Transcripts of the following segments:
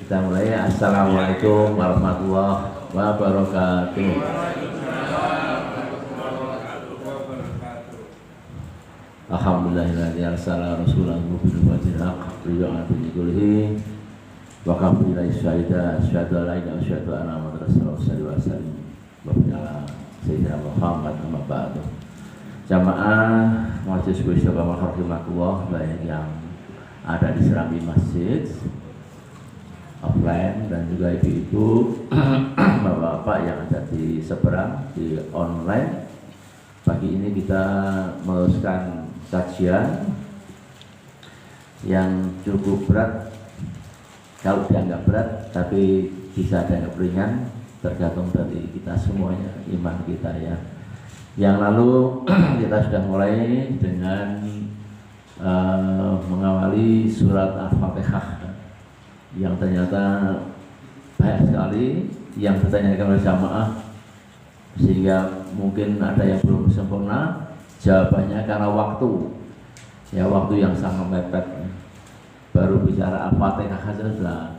Kita mulai. Assalamualaikum warahmatullahi wabarakatuh. Alhamdulillahilladzi arsala rasulahu bil hudatil haqq liyu'mina bihi kullihi wa kafila syahida asyhadu an la ilaha illallah wa anna muhammadar rasulullah sallallahu alaihi wasallam wa ala sayyidina Muhammad amma ba'du. Jamaah Majelis Syukur Rahimakumullah, baik yang ada di Serambi Masjid offline dan juga ibu-ibu, bapak-bapak yang ada di seberang di online. Pagi ini kita meneruskan kajian yang cukup berat, kalau dianggap berat tapi bisa dianggap ringan, tergantung dari kita semuanya, iman kita ya. Yang lalu kita sudah mulai dengan mengawali surat Al-Fatihah yang ternyata banyak sekali yang ditanyakan oleh jamaah, sehingga mungkin ada yang belum sempurna jawabannya karena waktu yang sangat mepet. Baru bicara Al-Fatihah saja sudah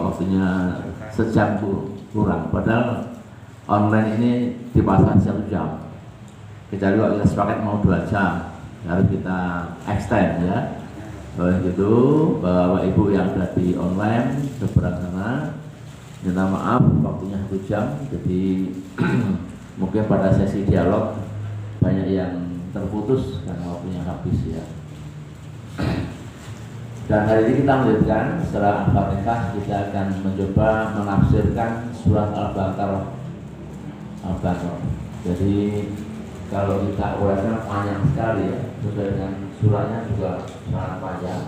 waktunya sejam kurang, padahal online ini dipasang 1 jam, kecuali kalau kita sepakat mau 2 jam harus kita extend ya. Oleh itu, Bapak Ibu yang ada di online seberang sana, minta maaf waktunya 1 jam, jadi mungkin pada sesi dialog banyak yang terputus karena waktunya habis ya. Dan hari ini kita melanjutkan setelah Al-Fatihah, kita akan mencoba menafsirkan surat Al-Baqarah. Jadi kalau kita uraikan panjang sekali ya, sesuai dengan suratnya juga sangat panjang.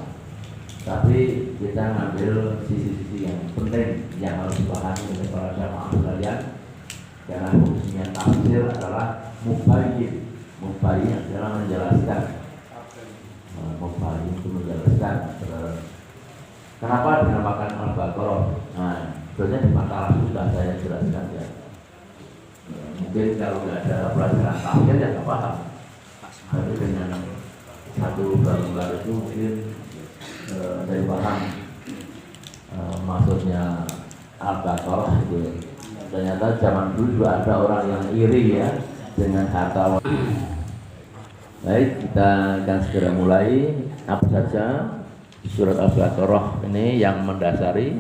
Tapi kita ngambil sisi-sisi yang penting yang harus dipahami oleh para jamaah sekalian, karena fungsinya tafsir adalah mubayyin. Mubayyin adalah menjelaskan. Mubayyin itu menjelaskan. Kenapa dinamakan Al-Baqarah? Nah, sebenarnya di makalah sudah saya jelaskan ya. Mungkin kalau nggak ada pelajaran tafsir ya nggak paham. Tapi dengan satu gambar itu mungkin dari paham maksudnya Al-Baqarah itu. Ternyata zaman dulu juga ada orang yang iri ya dengan harta. Baik, kita akan segera mulai. Apa saja surat Al-Baqarah ini yang mendasari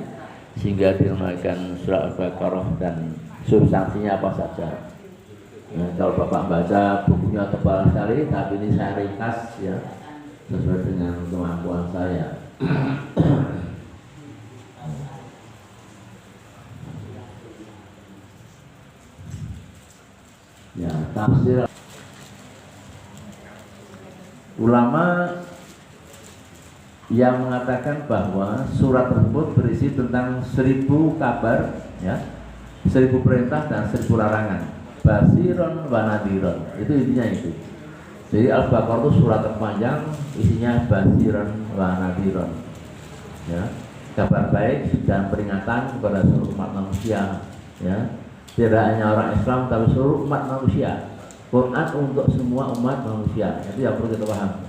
sehingga dinamakan surat Al-Baqarah dan substansinya apa saja. Nah, kalau Bapak baca bukunya tebal sekali, tapi ini saya ringkas ya sesuai dengan kemampuan saya. Ya, tafsir ulama yang mengatakan bahwa surat tersebut berisi tentang 1000 kabar ya, 1000 perintah dan 1000 larangan, basiron wa nadiron, itu intinya itu. Jadi Al-Baqarah itu surat terpanjang, isinya basiron wa nadiron ya, kabar baik dan peringatan kepada seluruh umat manusia ya, tidak hanya orang Islam tapi seluruh umat manusia. Quran untuk semua umat manusia, itu yang perlu kita paham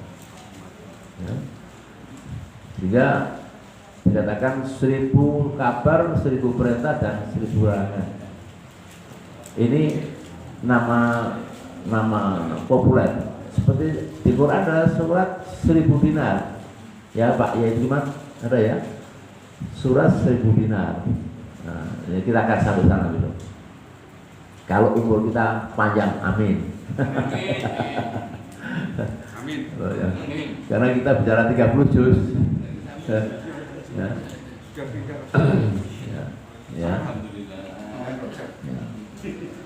ya. Sehingga dikatakan 1000 kabar, 1000 perintah dan 1000 larangan. Ini nama populer. Seperti di Quran ada surat 1000 dinar. Ya Pak, ya itu gimana? Ada ya? Surat 1000 dinar. Nah, ya kita akan sampai sana dulu. Kalau umur kita panjang, amin. Amin. Oh, ya. Karena kita bicara 30 juz. Ya. Ya. Ya. Ya.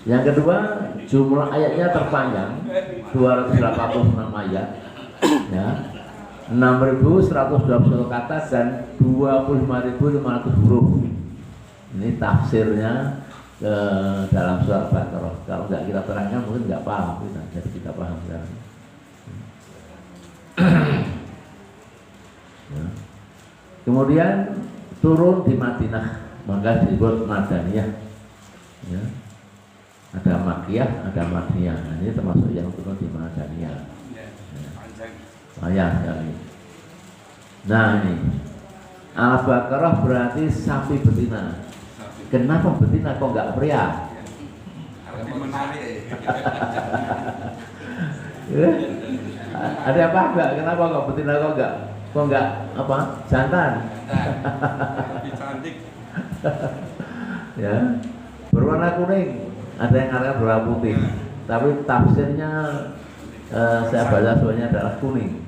Yang kedua, jumlah ayatnya terpanjang, 286 ayat ya, 6.121 kata dan 25.500 huruf. Ini tafsirnya dalam surat Al-Baqarah. Kalau nggak kita terangkan mungkin nggak paham kita, jadi kita paham sekarang. Ya. Kemudian turun di Madinah, maka disebut Madaniyah ya. Ada Makkiyah, ada Madiniyah. Nah, ini termasuk yang turun di Madaniyah ya. Ayah sekali. Nah ini Al-Baqarah berarti sapi betina. Kenapa betina kok nggak pria? Lebih menarik. Ada apa enggak? Kenapa kok betina kok enggak apa? Jantan. Lebih cantik. Ya. Berwarna kuning. Ada yang mengatakan berwarna putih. Tapi tafsirnya saya baca soalnya adalah kuning.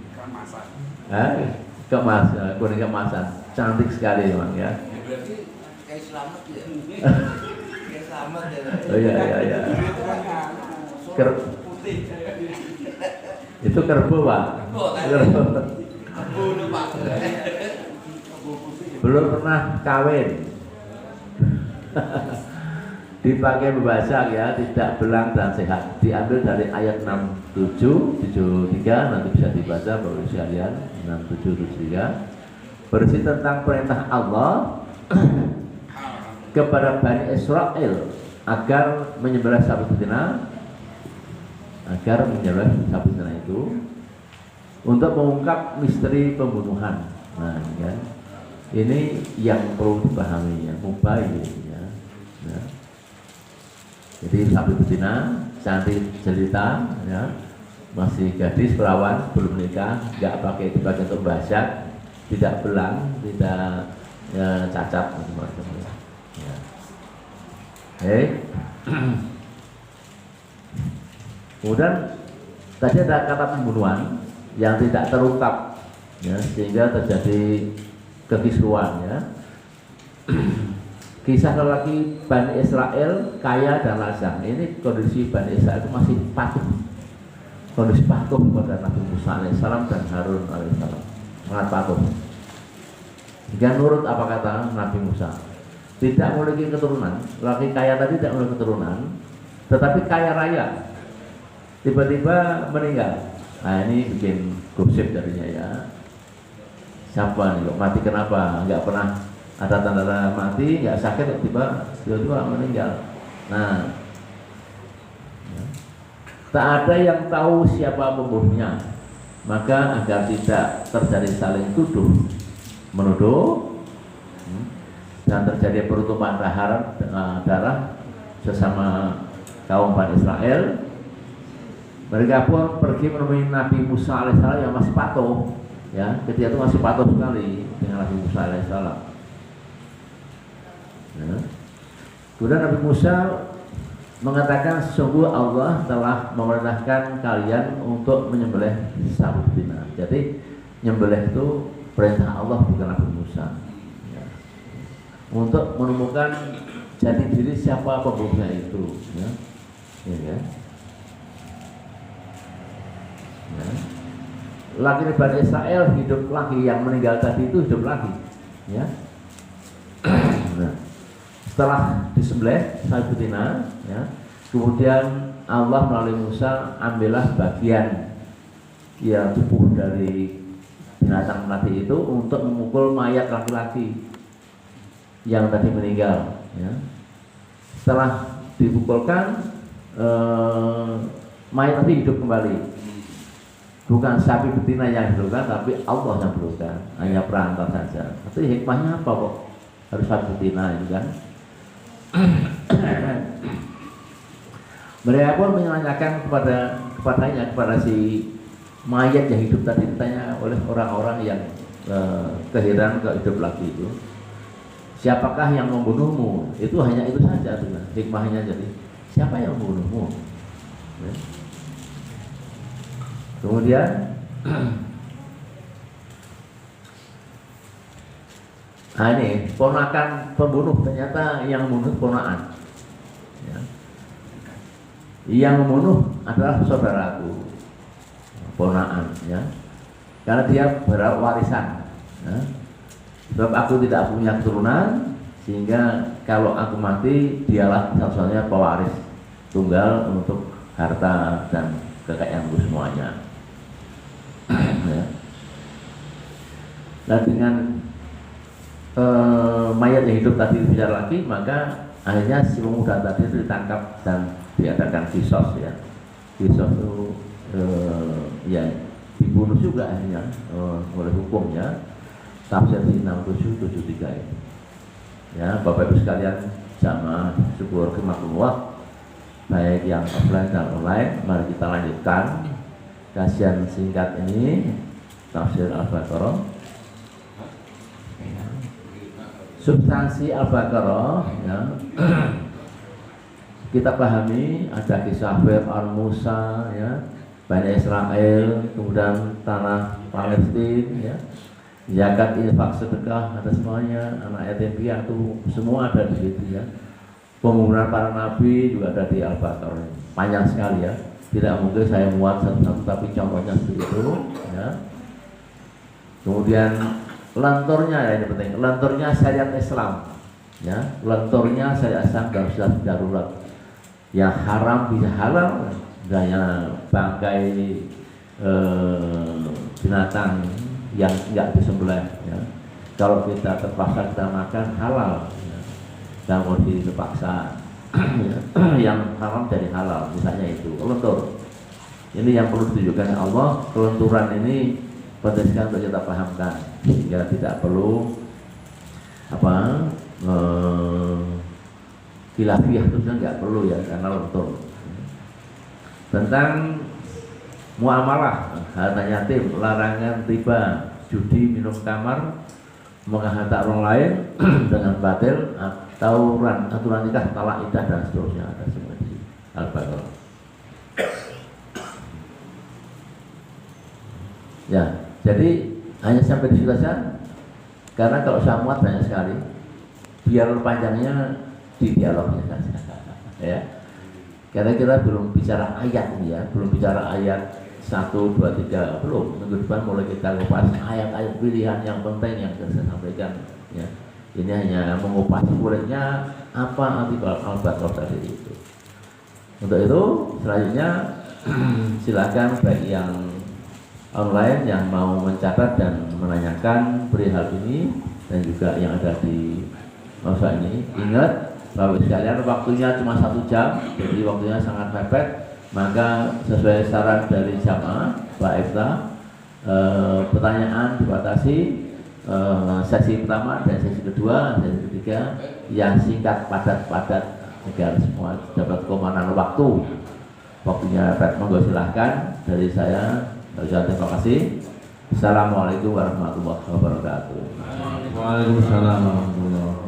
Kemas, kuning kemasan. Cantik sekali memang ya. Berarti kayak selamat ya. Kayak selamat ya. Oh iya. Putih. Itu kerbau, Pak. Kerbau Pak. Belum pernah kawin. Dipakai membaca ya, tidak belang dan sehat. Diambil dari ayat 67, 73, nanti bisa dibaca Bapak sekalian, 67, 73. Berisi tentang perintah Allah kepada Bani Israel agar menyembelih sapi betina, itu untuk mengungkap misteri pembunuhan. Nah, ya. Ini yang perlu dipahami ya, mubay ya. Ya. Jadi sapi betina cantik jelita ya, masih gadis perawan belum menikah, nggak pakai dipakai untuk bahasa, tidak belang, tidak ya, cacat macam-macam ya. Kemudian tadi ada kata pembunuhan yang tidak terungkap ya, sehingga terjadi kekisruan ya. Kisah lelaki Bani Israel kaya dan lazang. Ini kondisi Bani Israel itu masih patuh, kondisi patuh kepada Nabi Musa alaihissalam dan Harun alaihissalam, sangat patuh. Jika nurut apa kata Nabi Musa, tidak memiliki keturunan. Lelaki kaya tadi tidak memiliki keturunan, tetapi kaya raya. Tiba-tiba meninggal. Nah ini bikin gosip jadinya ya. Siapa nih kok mati kenapa? Nggak pernah ada tanda-tanda mati, nggak sakit, tiba-tiba meninggal. Nah, ya. Tak ada yang tahu siapa pembunuhnya. Maka agar tidak terjadi saling tuduh menuduh dan terjadi pertumpahan darah sesama kaum Bani Israel, mereka pun pergi menemui Nabi Musa alaihissalam yang masih patuh, ya, ketika itu masih patuh sekali dengan Nabi Musa alaihissalam. Ya. Kemudian Nabi Musa mengatakan, sungguh Allah telah memerintahkan kalian untuk menyembelih sapi betina. Jadi menyembelih itu perintah Allah, bukan Nabi Musa. Ya. Untuk menemukan jati diri siapa pembunuhnya itu. Ya. Ya. Ya. Laki Bani Israel hidup lagi, yang meninggal tadi itu hidup lagi. Ya. Nah. Setelah disembelih sapi betina, ya, kemudian Allah melalui Musa, ambillah bagian yang tubuh dari binatang mati itu untuk memukul mayat laki-laki yang tadi meninggal. Ya. Setelah dipukulkan, mayat tadi hidup kembali. Bukan sapi betina yang hidupkan, tapi Allah yang hidupkan, hanya perantara saja. Tapi hikmahnya apa kok harus sapi betina ini kan? Mereka pun menanyakan kepada si mayat yang hidup tadi, ditanya oleh orang-orang yang kehilangan ke hidup lagi itu, siapakah yang membunuhmu? Itu hanya itu saja tuh, hikmahnya. Jadi siapa yang membunuhmu? Ya. Kemudian nah ini ponakan pembunuh, ternyata yang membunuh ponakan. Ya. Yang membunuh adalah saudaraku, ponakan, ya. Karena dia berhak warisan. Ya. Sebab aku tidak punya keturunan, sehingga kalau aku mati dialah satu-satunya pewaris tunggal untuk harta dan kekayaanku semuanya. Ya. Nah dengan mayat yang hidup tadi bicara lagi, maka akhirnya si pemuda tadi itu ditangkap dan diadakan kisos, ya. Kisos itu ya dibunuh juga akhirnya oleh hukumnya. tafsir 6773 ini. Ya, Bapak Ibu sekalian, jamaah syukur kemakmurullah, baik yang offline dan online. Mari kita lanjutkan kajian singkat ini, tafsir Al-Baqarah. Substansi Al-Baqarah, ya, kita pahami ada kisah Fir'aun, Musa, ya, Bani Israel, kemudian tanah Palestina, ya, zakat, infak, sedekah, ada semuanya, anak yatim piatu, semua ada di situ, ya. Pembunuhan para nabi juga ada di Al-Baqarah. Panjang sekali, ya. Tidak mungkin saya muat satu-satu, tapi contohnya seperti itu, ya. Kemudian lenturnya, ya, ini penting, lenturnya syariat Islam, ya, lenturnya syariat Islam dalam situasi darurat. Yang haram bisa halal, misalnya bangkai binatang yang enggak disembelih, ya. Kalau kita terpaksa kita makan halal, ya. Dan mau dipaksa ya. Yang haram jadi halal, misalnya itu lentur. Ini yang perlu ditunjukkan Allah. Kelenturan ini penting sekali untuk kita pahamkan, sehingga tidak perlu khilafiyah itu nggak perlu, ya, karena lentur. Tentang muamalah, harta yatim, larangan riba, judi, minum kamar, menghantar orang lain dengan batil, atau aturan nikah, talak, iddah, dan seterusnya, ada semua di Al-Baqarah. Ya, jadi hanya sampai di situ saja, karena kalau saya muat banyak sekali, biar panjangnya di dialognya saja, ya. Karena kita belum bicara ayat, ya, belum bicara ayat 1, 2, 3, belum. Minggu depan mulai kita kupas ayat-ayat pilihan yang penting yang saya sampaikan, ya. Ini hanya mengupas kulitnya apa arti Al-Baqarah tadi itu. Untuk itu selanjutnya silakan bagi yang online yang mau mencatat dan menanyakan perihal ini, dan juga yang ada di masa ini. Ingat, Bapak sekalian, waktunya cuma 1 jam, jadi waktunya sangat mepet. Maka sesuai saran dari jamaah Pak Ifta, pertanyaan dibatasi, sesi pertama dan sesi kedua, sesi ketiga yang singkat, padat-padat, agar semua dapat komandan waktu. Waktunya mepet, monggo silahkan. Dari saya terima kasih. Assalamualaikum warahmatullahi wabarakatuh. Waalaikumsalam warahmatullahi wabarakatuh.